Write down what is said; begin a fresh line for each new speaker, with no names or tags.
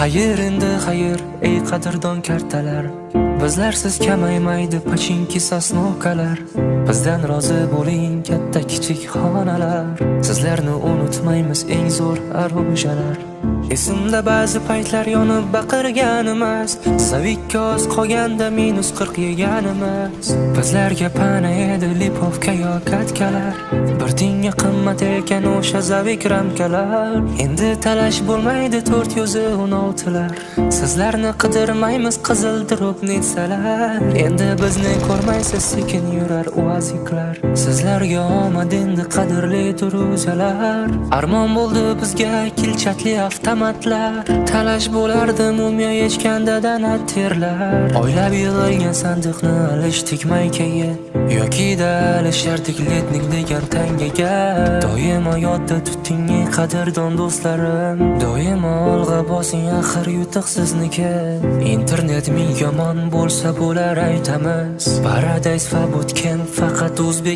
Xayr endi xayr, ey qadrdon kartalar. Bizlarsiz kamaymaydi pachinki sosnovkalar. Bizdan rozi bo'ling katta kichik xonalar. Sizlarni unutmaymiz eng zo'r arojalar. Esimda ba'zi paytlar yonib baqirganimiz, Savikka oz qolganda -40 yeganimiz. Bizlarga pana edi lipovka yo katkalar. Bir tinga qimmat ekan o'sha Zavik ramkalar. Endi talash bo'lmaydi 416lar. Sizlarni qidirmaymiz qizil drop netsalar. Endi bizni ko'rmaysiz sekin yurar uaziklar. Sizlarga omad endi qadrli turuzalar. Armon bo'ldi bizga kilchatli avtomatlar. Talash bo'lardi mumyo yechganda danat terlar. Oylab yig'ilgan sandiqni alishdik maykaga yoki alishardik letnik degan tangaga. Doimo yodda tuting ey qadrdon do'stlarim. Doimo olg'a bosing axir yutuq sizniki. Internet ming yomon bo'lsa bo'lar aytamiz. Paradise va bootcamp faqat o'zbek